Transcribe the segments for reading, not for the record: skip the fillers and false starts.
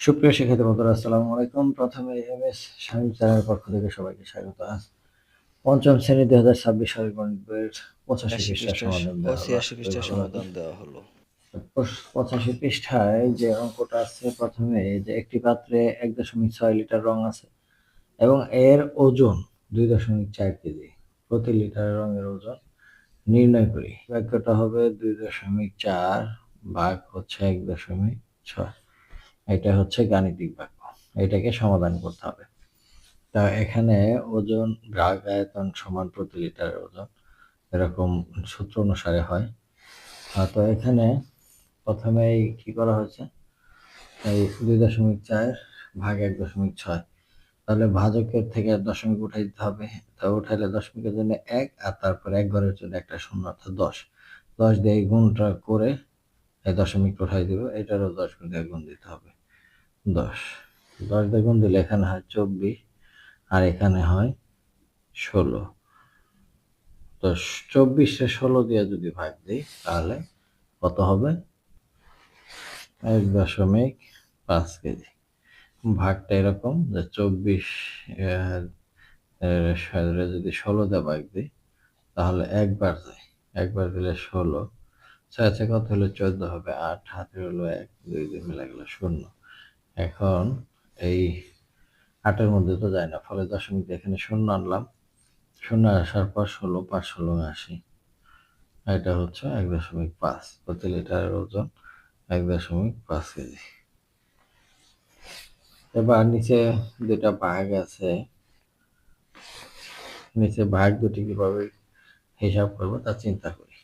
সুপ্রিয় শিক্ষার্থী বন্ধুরা, আসসালামু আলাইকুম। প্রথমে এমএস শামীম স্যারের পক্ষ থেকে সবাইকে স্বাগত। আজ পঞ্চম শ্রেণী 2026 সালের গণিত বইয়ের 85 ৮০ পৃষ্ঠার পৃষ্ঠার সমাধান ও দেওয়া হলো। ৮৬ আশা করি পৃষ্ঠার ভালো লাগবে। সমাধান দেওয়া হলো। 85 পৃষ্ঠায় যে অঙ্কটা আছে, প্রথমে যে একটি পাত্রে 1.6 লিটার রং আছে এবং এর ওজন 2.4 কেজি। প্রতি লিটার রঙের ওজন নির্ণয় করি। বাক্যটা হবে 2.4 ভাগ হচ্ছে 1.6। এটা হচ্ছে গাণিতিক বাক্য। এটাকে সমাধান করতে হবে। তা এখানে ওজন ভাগ আয়তন সমান প্রতি লিটারের ওজন, এরকম সূত্র অনুসারে হয়। তো এখানে প্রথমেই কি করা হয়েছে, এই 2.4 ভাগ 1.6, তাহলে ভাজকের থেকে দশমিক উঠাই দিতে হবে। তা উঠাইলে দশমিকের জন্য 1, আর তারপরে এক ঘরের জন্য একটা শূন্য, অর্থাৎ 10 দিয়ে এই গুণটা করে এই দশমিক উঠাই দিব। এটারও 10 দিয়ে গুণ দিতে হবে। 10 দিয়ে গুণ দিলে এখানে হয় 24, আর এখানে হয় 16। তো 24-এ 16 দিয়ে যদি ভাগ দিই তাহলে কত হবে? 1.5 কেজি। ভাগটা এরকম যে 24 যদি 16 দিয়ে ভাগ দিই তাহলে একবার যায়, একবার দিলে 16, 6 কত হলো 14 হবে, 8 হাতে হলো 1, 2 দিয়ে মিলে গেল 0। এখন এই 8-এর মধ্যে তো যায় না, ফলে দশমিক দিয়ে এখানে 0 আনলাম। 0 আসার পর 16, 5 16 80। এটা হচ্ছে 1.5 প্রতি লিটারের ওজন 1.5 কেজি। এবার নিচে দুটা ভাগ আছে, নিচে ভাগ দুটি কিভাবে হিসাব করবো তা চিন্তা করি।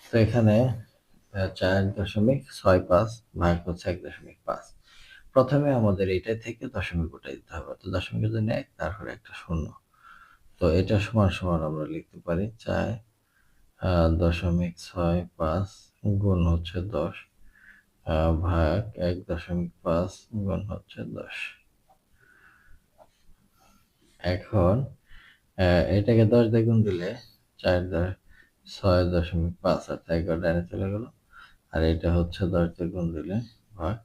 তো এখানে 4.65 ভাগ হচ্ছে 1.5। প্রথমে আমাদের এটা থেকে দশমিক উঠাই দিতে হবে, তো দশমিকের জন্য 1, তারপরে একটা শূন্য। তো এটা সমান সমান আমরা লিখতে পারি 4.65 গুণ হচ্ছে 10 ভাগ 1.5 গুণ হচ্ছে 10। এখন এটাকে 10 দিয়ে গুণ দিলে 6.5, অর্থাৎ 11 ডাইনে চলে গেল। আর এটা হচ্ছে 10 দিয়ে গুণ দিলে ভাগ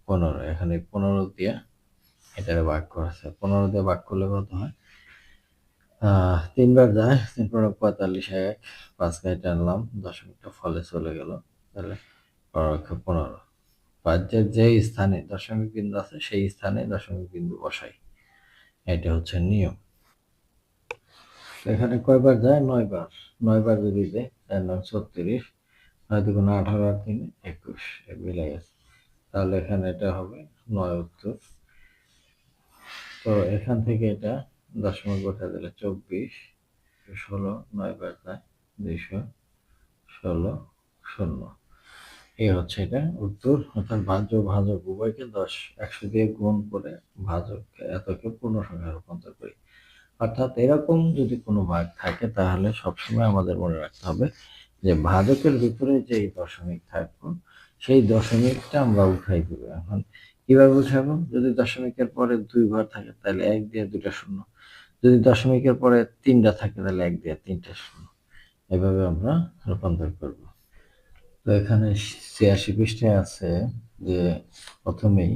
15। এখানে 15 দিয়ে এটারে ভাগ করেছে, 15 দিয়ে ভাগ করলে কত হয়? 3 বার যায়, 3 15 45, 1 5 কেটে আনলাম, দশমিকটা ফলে চলে গেল। তাহলে 15। পাঁচের যে স্থানে দশমিক বিন্দু আছে সেই স্থানে দশমিক বিন্দু বসাই, এটা হচ্ছে নিয়ম। এখানে কয়বার যায়? 9 বার। 9 বার যদি দেয় 4 9 36, 9 2 18 আর 3 21, মিলে গেছে। তাহলে এখানে এটা হবে 9 উত্তর। তো এখান থেকে এটা দশমিক বসা দিলে 24, 16, 9 বার যায় 216 শূন্য। এই হচ্ছে এটা উত্তর। অর্থাৎ ভাজক উভয়কে 100 দিয়ে গুণ করে ভাজককে এতকে পূর্ণ সংখ্যায় রূপান্তর করি। অর্থাৎ এরকম যদি কোনো ভাগ থাকে তাহলে সবসময় আমাদের মনে রাখতে হবে যে ভাজকের ভিতরে যে দশমিক থাকবো সেই দশমিকটা আমরা উঠাই দিব। এখন কিভাবে উঠাবো? যদি দশমিকের পরে 2 ঘর থাকে তাহলে 1 দিয়ে 2টা শূন্য, যদি দশমিকের পরে 3টা থাকে তাহলে 1 দিয়ে 3টা শূন্য। এভাবে আমরা রূপান্তর করব। তো এখানে 86 পৃষ্ঠায় আছে যে প্রথমেই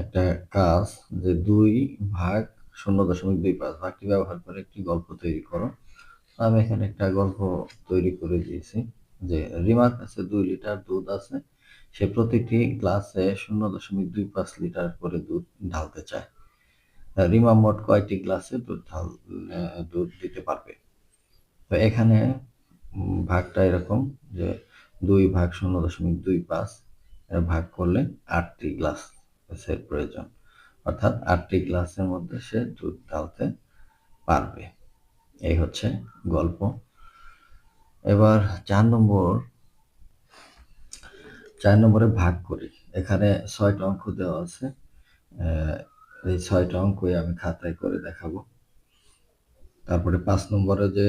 একটা কাজ, যে 2 ভাগ 0.25 ভাগটি ব্যবহার করে একটি গল্প তৈরি করো। আমি এখানে একটা গল্প তৈরি করে দিয়েছি যে রিমার কাছে 2 লিটার দুধ আছে, সে প্রতিটি গ্লাসে 0.25 লিটার করে দুধ ঢালতে চায়। রিমা মোট কয়টি গ্লাসে দুধ দিতে পারবে? তো এখানে ভাগটা এরকম যে 2 ভাগ 0.25 ভাগ করলে 8টি গ্লাসের প্রয়োজন, অর্থাৎ 8টি গ্লাসের মধ্যে সে দুধ ঢালতে পারবে। এই হচ্ছে গল্প। এবার 4 নম্বরে ভাগ করি। এখানে 6টা অঙ্ক দেওয়া আছে, এই 6টা অঙ্কই আমি খাতায় করে দেখাবো। তারপরে 5 নম্বরে যে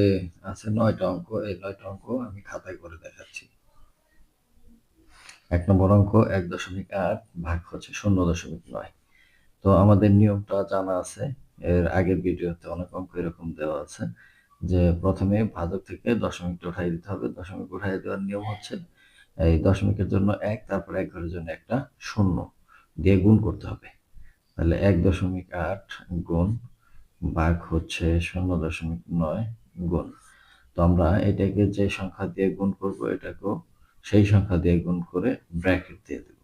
আছে 9টা অঙ্ক, এই 9টা অঙ্ক আমি খাতায় করে দেখাচ্ছি। 1 নম্বর অঙ্ক 1.8 ভাগ হচ্ছে 0.9। তো আমাদের নিয়মটা জানা আছে, এর আগের ভিডিওতে অনেক অঙ্ক এরকম দেওয়া আছে যে প্রথমে ভাজক থেকে দশমিকটা উঠাই দিতে হবে। দশমিক উঠাই দেওয়ার নিয়ম হচ্ছে এই দশমিকের জন্য 1, তারপর এক ঘরের জন্য একটা শূন্য দিয়ে গুণ করতে হবে। তাহলে 1.8 গুণ ভাগ হচ্ছে 0.9 গুণ। তো আমরা এটাকে যে সংখ্যা দিয়ে গুণ করব এটাকেও সেই সংখ্যা দিয়ে গুণ করে ব্র্যাকেট দিয়ে দেব।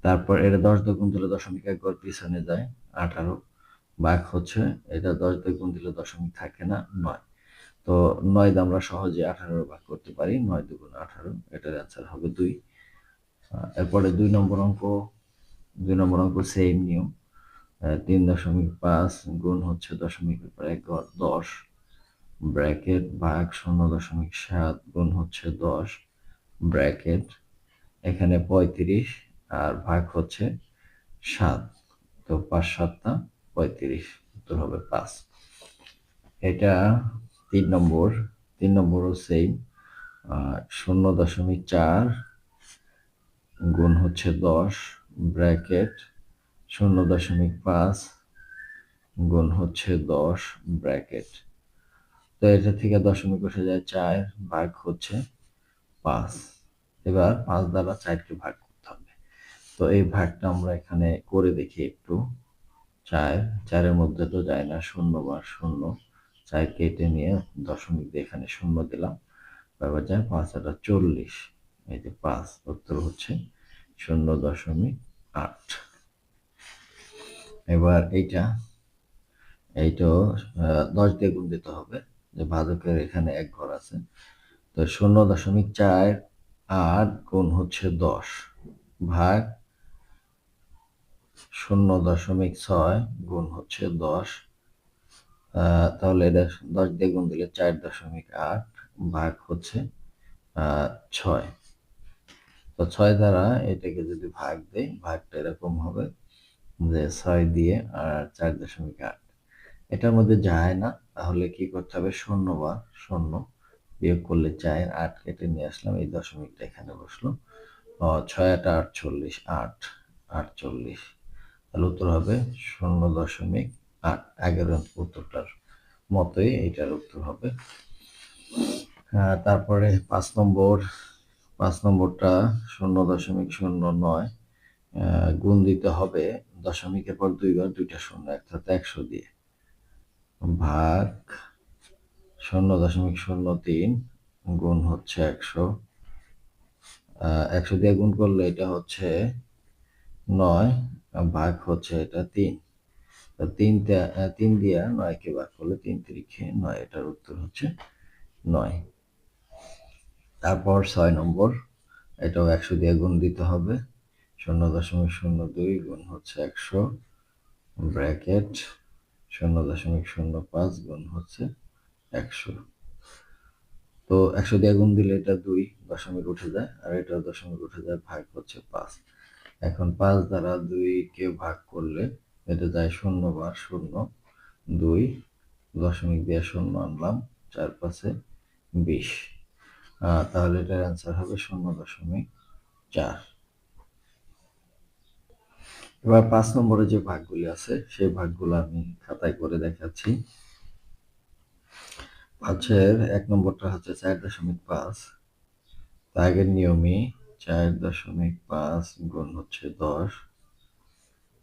তারপর এটা 10 দিয়ে গুণ দিলে দশমিক এক ঘর পিছনে যায় 18 ভাগ হচ্ছে এটা 10 দিয়ে গুণ দিলে দশমিক থাকে না 9। তো 9 দিয়ে আমরা সহজে 18 ভাগ করতে পারি, 9 দুগুণ 18, এটার অ্যান্সার হবে 2। এরপরে 2 নম্বর অঙ্ক সেম নিয়ম। 3.5 গুণ হচ্ছে দশমিকের পর এক ঘর 10 ব্র্যাকেট ভাগ 0.7 গুণ হচ্ছে 10 ব্র্যাকেট, এখানে 35 আর ভাগ হচ্ছে 7। তো 5 7 35, উত্তর হবে 5। এটা 3 নম্বরও সেম। 0.4 গুণ হচ্ছে 10 ব্র্যাকেট 0.5 গুণ হচ্ছে 10 ব্র্যাকেট। তো এটা থেকে দশমিক উঠে যায় 4 ভাগ হচ্ছে 5। এবার 5 দ্বারা 4কে ভাগ করতে হবে। তো এই ভাগটা আমরা এখানে করে দেখি একটু। 4 মধ্যে তো যায় না, 0 বা 0, 4 কেটে নিয়ে দশমিক দিয়ে এখানে 0 দিলাম, এবার যায় 5 আর 40, এই যে 5, উত্তর হচ্ছে 0.8। এবার এইটাও 10 দিয়ে গুণ দিতে হবে, যে ভাজকের এখানে এক ঘর আছে। তো 0.48 গুণ হচ্ছে 10 ভাগ 0.6 গুণ হচ্ছে 10। তাহলে এটা 10 দিয়ে গুণ দিলে 4.8 ভাগ হচ্ছে 6। তো 6 দ্বারা এটাকে যদি ভাগ দেই, ভাগটা এরকম হবে যে 6 দিয়ে আর 4.8, এটার মধ্যে যায় না, তাহলে কি করতে হবে, 0 বা 0 বিয়োগ করলে 4, 8 কেটে নিয়ে আসলাম, এই দশমিকটা এখানে বসলো। 6 8 48, 48, তাহলে উত্তর হবে 0.8। আগের উত্তরটার মতোই এইটার উত্তর হবে। তারপরে 5 নম্বরটা 0.09 গুণ দিতে হবে দশমিকের পর 2 ঘর 2টা শূন্য, অর্থাৎ 100 দিয়ে, ভাগ 0.03 গুণ হচ্ছে 100। 100 দিয়ে গুণ করলে এটা হচ্ছে 9, ভাগ হচ্ছে এটা 3। 3 দিয়ে 9কে ভাগ করলে 3 3 9, এটার উত্তর হচ্ছে 9। তারপর 6 নম্বর, এটাও 100 দিয়ে গুণ দিতে হবে। 0.02 গুণ হচ্ছে 100 ব্র্যাকেট 0.05 গুণ হচ্ছে 100। তো 100 দিয়ে গুণ দিলে এটা 2 দশমিক উঠে যায়, আর এটা দশমিক উঠে যায়, ভাগ হচ্ছে 5। এখন 5 দ্বারা 2কে ভাগ করলে এটা যায় 0 বা 0, 2 দশমিক দিয়ে 0 আনলাম, 4 5 20। তাহলে এটার অ্যান্সার হবে 0.4। এবার 5 নম্বরে যে ভাগগুলি আছে সেই ভাগগুলো আমি খাতায় করে দেখাচ্ছি। 5-এর 1 নম্বরটা হচ্ছে 4.5, আগের নিয়মই 4.5 গুণ হচ্ছে 10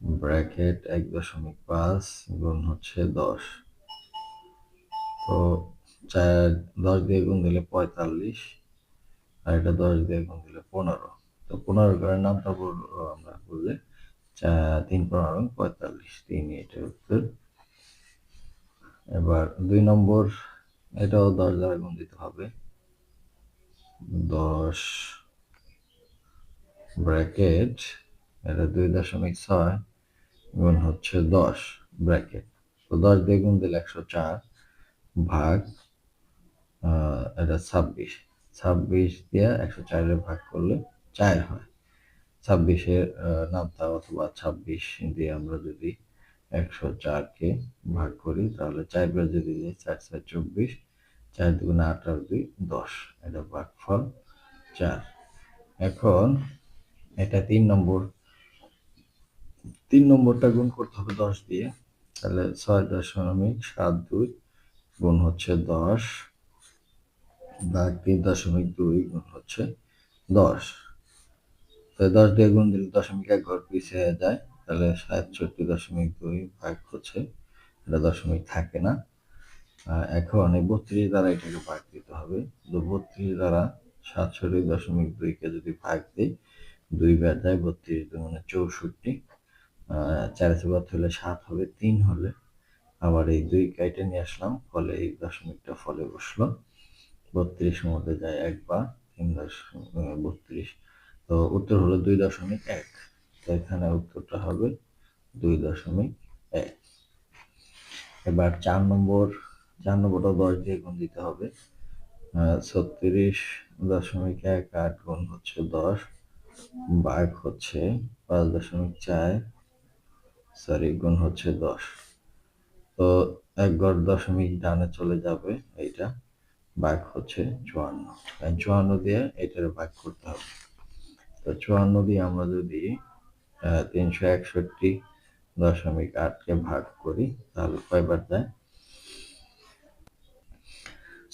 ব্র্যাকেট 1.5 গুণ হচ্ছে 10। তো 10 দিয়ে গুণ দিলে 45, আর এটা 10 দিয়ে গুণ দিলে 15। তো 15 করে নামটা আমরা বললে 3 15 45, 3, এটার উত্তর। এবার 2 নম্বর, এটাও 10 দ্বারা গুণ দিতে হবে। 10 ব্র্যাকেট এটা 2.6 গুণ হচ্ছে 10 ব্র্যাকেট। তো 10 দিয়ে গুণ দিলে 104, ভাগ এটা 26 দিয়ে 104 ভাগ করলে 4 হয়। 26-এর নামতা অথবা 26 দিয়ে আমরা যদি 104কে ভাগ করি, তাহলে 4 বার যদি দিই 4 4 24, 4 দুগুণে 8 আর 2 10, এটা ভাগফল 4। এখন এটা 3 নম্বরটা গুণ করতে হবে 10 দিয়ে, তাহলে 6.72 গুণ হচ্ছে 10 ভাগ 3.2 গুণ হচ্ছে 10। তো 10 দিয়ে গুণ দিলে দশমিক এক ঘর পিছিয়ে যায়, তাহলে 67.2 ভাগ হচ্ছে, এটা দশমিক থাকে না। এখন এই 32 দ্বারা এটাকে ভাগ দিতে হবে। তো 32 দ্বারা 67.2-কে যদি ভাগ দিই, 2 বার যায়, 32 মানে 64। 4 আছে বাদ হলে 7 হবে, 3 হলে আবার এই 2 কেটে নিয়ে আসলাম, ফলে এই দশমিকটা ফলে বসলো। 32 মধ্যে যায় একবার, 3 32। তো উত্তর হলো 2.1। তো এখানে উত্তরটা হবে 2.1। এবার 4 নম্বরটা 10 দিয়ে গুণ দিতে হবে। 36.18 গুণ হচ্ছে 10, ভাগ হচ্ছে 5.4, গুণ হচ্ছে 10। তো এক ঘর দশমিক ডানে চলে যাবে এইটা, ভাগ হচ্ছে 54। 54 দিয়ে এটার ভাগ করতে হবে। তো 54 দিয়ে আমরা যদি 361.8-কে ভাগ করি, তাহলে কয়বার যায়?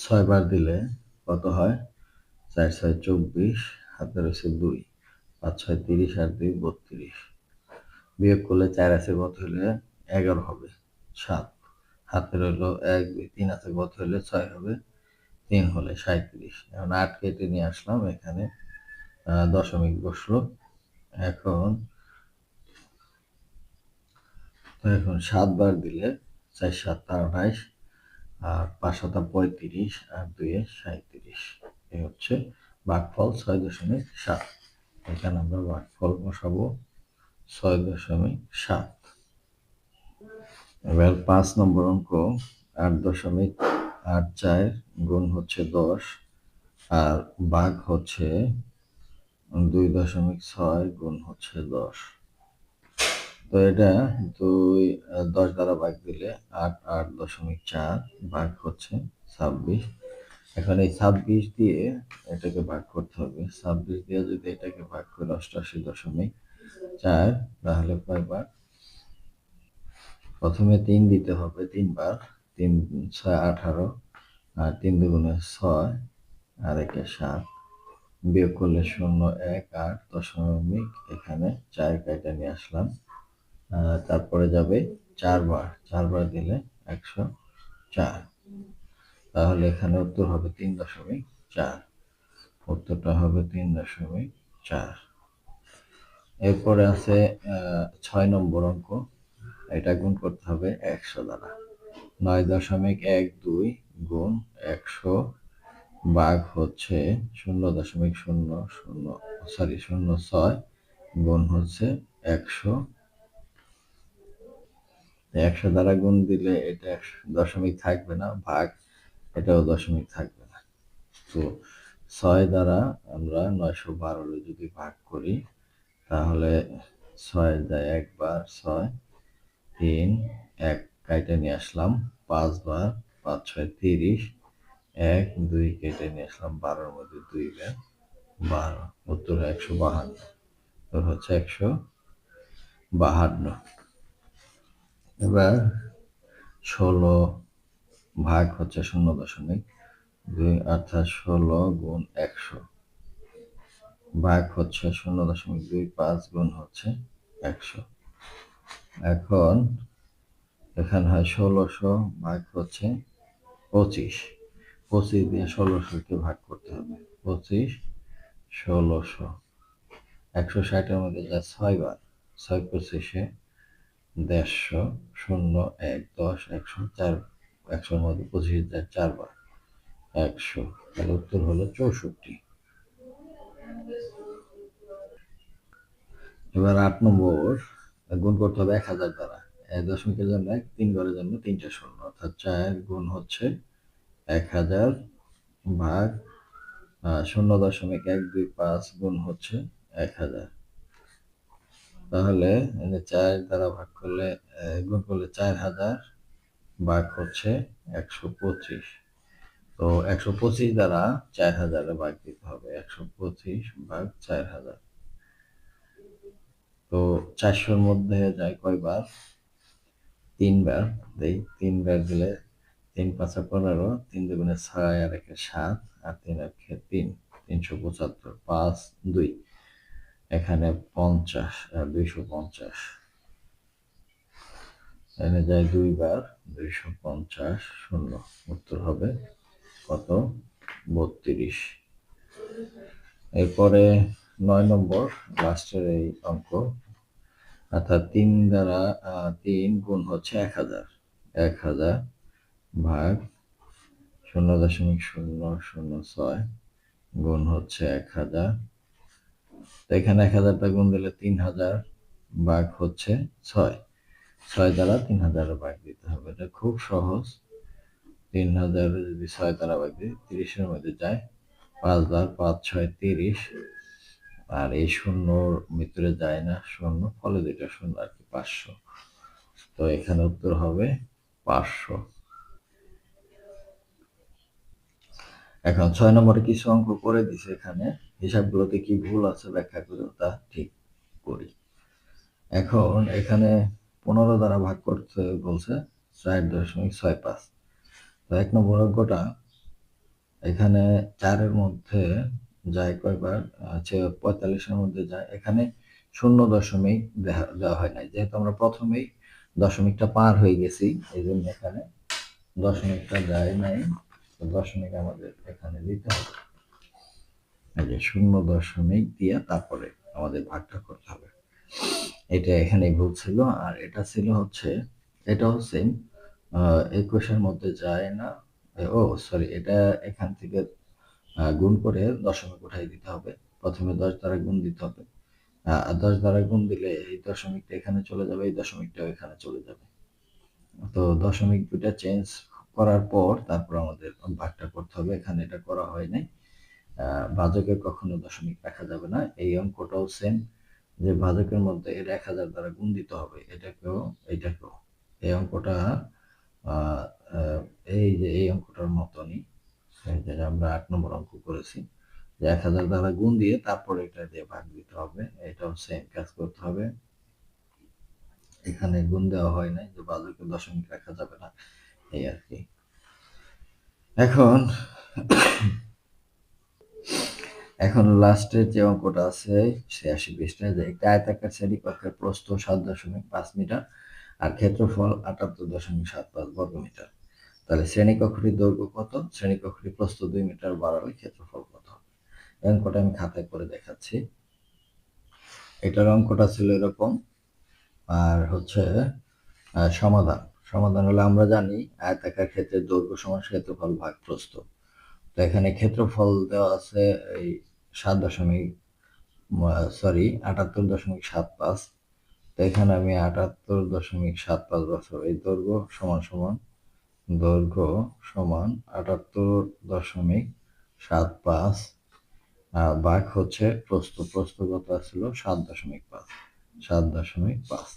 6 বার দিলে কত হয়? 4 6 24, হাতে রয়েছে 2, 5 6 30 আর 2 32। বিয়োগ করলে 4 আছে কত হলে 11 হবে, 7 হাতে রইলো 1 2 3 আছে কত হলে 6 হবে, 3 হলে 37। এখন 8 কেটে নিয়ে আসলাম, এখানে দশমিক বসলো। এখন 7 বার দিলে 4 7 28, আর 5 7 35 আর 2 37। এই হচ্ছে ভাগফল 6.7। এখানে আমরা ভাগফল বসাবো 6.7। এবার 5 নম্বর অঙ্ক, 8.84 গুণ হচ্ছে 10, আর ভাগ হচ্ছে 2.6 গুণ হচ্ছে 10। তো এটা 10 দ্বারা ভাগ দিলে 8 8.4 ভাগ হচ্ছে 26। এখন এই 26 দিয়ে এটাকে ভাগ করতে হবে। 26 দিয়ে যদি এটাকে ভাগ করে 88.4, তাহলে কয়বার? প্রথমে 3 দিতে হবে 3 বার। 3 6 18, আর 3 দুগুণে 6, আর একে 7, বিয়োগ করলে 0 1 8 দশমিক, এখানে 4 কেটে নিয়ে আসলাম। তারপরে যাবে 4 বার, 4 বার দিলে 104। তাহলে এখানে উত্তর হবে 3.4। উত্তরটা হবে 3.4। এরপরে আছে 6 নম্বর অঙ্ক, এটা গুণ করতে হবে 100 দ্বারা। 9.12 গুণ 100 ভাগ হচ্ছে 0.06 গুণ হচ্ছে 100। 100 দ্বারা গুণ দিলে এটা দশমিক থাকবে না, ভাগ এটাও দশমিক থাকবে না। তো 6 দ্বারা আমরা 912 যদি ভাগ করি, তাহলে 6 যায় একবার, 6 3 1 কেটে নিয়ে আসলাম, 5 বার, 5 6 30, 1 2 কেটে নিয়ে আসলাম, 12-র মধ্যে 2 বার, 12। উত্তর 152। উত্তর হচ্ছে 152। এবার 16 ভাগ হচ্ছে 0.2, অর্থাৎ 16 গুণ 100 ভাগ হচ্ছে 0.25 গুণ হচ্ছে 100। এখন এখানে হয় 1600 ভাগ হচ্ছে 25। 25 দিয়ে 1600-কে ভাগ করতে হবে। 25 1600, 160-এর মধ্যে যা 6 বার, 6 25-এ 150, 0 1 10 100, 4 100-র মধ্যে 25 যায় 4 বার, 100। তাহলে উত্তর হলো 64। এবার 8 নম্বর, গুণ করতে হবে 1000 দ্বারা। দশমিকের জন্য 1, 3 ঘরের জন্য 3টা শূন্য, অর্থাৎ 4 গুণ হচ্ছে 1000 ভাগ 0.125 গুণ হচ্ছে 1000। তাহলে 4 দ্বারা ভাগ করলে, গুণ করলে 4000 ভাগ হচ্ছে 125। তো 125 দ্বারা 4000 ভাগ দিতে হবে, 125 ভাগ 4000। তো 400-র মধ্যে যায় কয়বার? 3 বার দেই। 3 বার দিলে 3 5 15, 3 দুগুণে 6 আর 1 7, আর 3 1 3। 375, 5 2 এখানে 50 250, এখানে যায় 2 বার 250 শূন্য, উত্তর হবে কত 32। এরপরে 9 নম্বর লাস্টের এই অঙ্ক, অর্থাৎ 3 দ্বারা 3 গুণ হচ্ছে 1000, 1000 ভাগ 0.006 গুণ হচ্ছে 1000, তো এখানে 1000টা গুণ দিলে 3000 ভাগ হচ্ছে 6, 6 দ্বারা 3000 ভাগ দিতে হবে। এটা খুব সহজ। 3000 যদি 6 দ্বারা ভাগ দিই 30-এর মধ্যে যায় 5 বার, 5 6 30, আর এই শূন্যর ভিতরে যায় না শূন্য, ফলে দুইটা শূন্য আর কি 500। তো এখানে উত্তর হবে 500। এখন 6 নম্বরে কিছু অঙ্ক করে দিছে, এখানে হিসাবগুলোতে কি ভুল আছে ব্যাখ্যা করে তা ঠিক করি। এখন এখানে 15 দ্বারা ভাগ করতে বলছে 4.65। তো 1 নম্বর অঙ্কটা এখানে 4-এর মধ্যে যায় কয়বার, 45-এর মধ্যে যায়, এখানে 0 দেওয়া হয় নাই, যেহেতু আমরা প্রথমেই দশমিকটা পার হয়ে গেছি এই জন্য এখানে দশমিকটা যায় নাই। তো দশমিক আমাদের এখানে দিতে হবে, এই যে 0 দিয়ে তারপরে আমাদের ভাগটা করতে হবে। এটা এখানে ভুল ছিল। আর এটা ছিল হচ্ছে, এটাও সেম, 21-এর মধ্যে যায় না, ও সরি, এটা এখান থেকে গুণ করে দশমিক উঠাই দিতে হবে। প্রথমে 10 দ্বারা গুণ দিতে হবে, 10 দ্বারা গুণ দিলে এই দশমিকটা এখানে চলে যাবে, এই দশমিকটাও এখানে চলে যাবে। তো দশমিক দুটা চেঞ্জ করার পর তারপর আমাদের ভাগটা করতে হবে, এখানে এটা করা হয় নাই। ভাজকে কখনো দশমিক রাখা যাবে না। এই অঙ্কটাও সেম, যে ভাজকের মধ্যে এর 1000 দ্বারা গুণ দিতে হবে, এটাকেও এইটাকেও। এই অঙ্কটা এই যে এই অঙ্কটার মতনই, আমরা 8 নম্বর অঙ্ক করেছি, যে 1000 দ্বারা গুণ দিয়ে তারপর এটা দিয়ে ভাগ দিতে হবে, এটাও সেম কাজ করতে হবে। এখানে গুণ দেওয়া হয় নাই, যে ভাজকে দশমিক রাখা যাবে না, এই আর কি। এখন লাস্টের যে অঙ্কটা আছে 86 পৃষ্ঠায়, যে একটা আয়তাকার শ্রেণীকক্ষের প্রস্থ 7.5 মিটার আর ক্ষেত্রফল 78.75 বর্গ মিটার। তাহলে শ্রেণীকক্ষটির দৈর্ঘ্য কত, শ্রেণীকক্ষটির প্রস্থ 2 মিটার বাড়ালে ক্ষেত্রফল কত হবে? এই অঙ্কটা আমি খাতায় করে দেখাচ্ছি। এটার অঙ্কটা ছিল এরকম, আর হচ্ছে সমাধান হলো, আমরা জানি আয়তাকার ক্ষেত্রের দৈর্ঘ্য সমান ক্ষেত্রফল ভাগ প্রস্থ। তো এখানে ক্ষেত্রফল দেওয়া আছে এই 78.75। তো এখানে আমি 78.75 বছর, এই দৈর্ঘ্য সমান 78.75 ভাগ হচ্ছে প্রস্থ কত ছিল 7.5।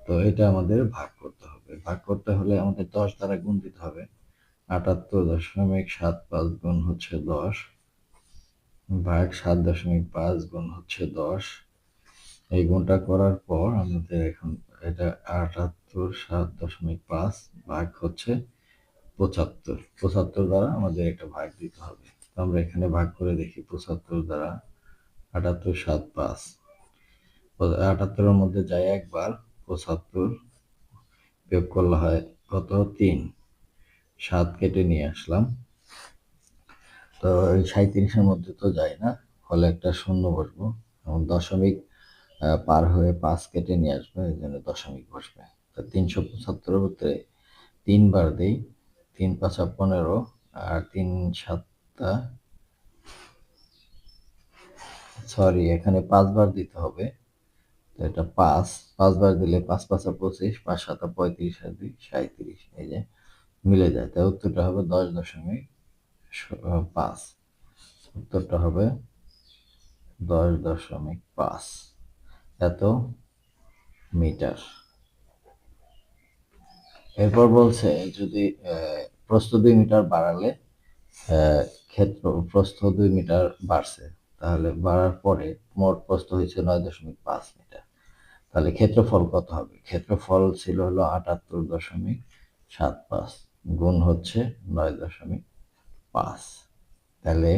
তো এটা আমাদের ভাগ করতে হবে। ভাগ করতে হলে আমাদের 10 দ্বারা গুণ দিতে হবে। 78.75 গুণ হচ্ছে 10 ভাগ 7.5 গুণ হচ্ছে 10। এই গুণটা করার পর আমাদের এখন এটা 78 ভাগ হচ্ছে 75 দ্বারা আমাদের এটা ভাগ দিতে হবে। তো আমরা এখানে ভাগ করে দেখি 75 দ্বারা 78 78-এর মধ্যে যায় একবার, 75 বিয়োগ করলে হয় কত 3, 7 কেটে নিয়ে আসলাম। তো এই 37-এর মধ্যে তো যায় না, ফলে একটা শূন্য বসবো, এবং দশমিক পার হয়ে 5 কেটে নিয়ে আসবে, এই জন্য দশমিক বসবে। তো 375-এর ভিতরে 3 বার দিই, 3 5 15 আর 3 7 এখানে 5 বার দিতে হবে। তো এটা 5 বার দিলে 5 5 25, 5 7 35 আর 2 37, এই যে মিলে যায়। তাই উত্তরটা হবে 10.5। উত্তরটা হবে 10.5 এত মিটার। এরপর বলছে যদি প্রস্থ 2 মিটার বাড়ালে, প্রস্থ 2 মিটার বাড়ছে, তাহলে বাড়ার পরে মোট প্রস্থ হয়েছে 9.5 মিটার। তাহলে ক্ষেত্রফল কত হবে? ক্ষেত্রফল ছিল হলো 78.75 গুণ হচ্ছে 9.5। তাহলে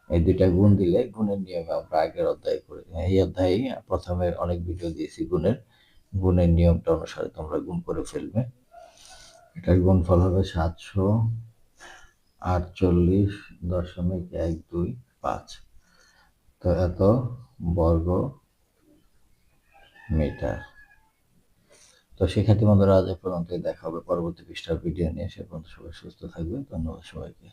এই দুইটা গুণ দিলে গুণের নিয়মে আমরা আগের অধ্যায়ে করি। এই অধ্যায়ে প্রথমে অনেক ভিডিও দিয়েছি গুণের নিয়মটা অনুসারে তোমরা গুণ করে ফেলবে। এটার গুণফল হবে 748.125। তো এত বর্গ মিটার। তো শিক্ষার্থী বন্ধুরা আজ এ পর্যন্তই, দেখা হবে পরবর্তী পৃষ্ঠার ভিডিও নিয়ে। সে পর্যন্ত সবাই সুস্থ থাকবে। ধন্যবাদ সবাইকে।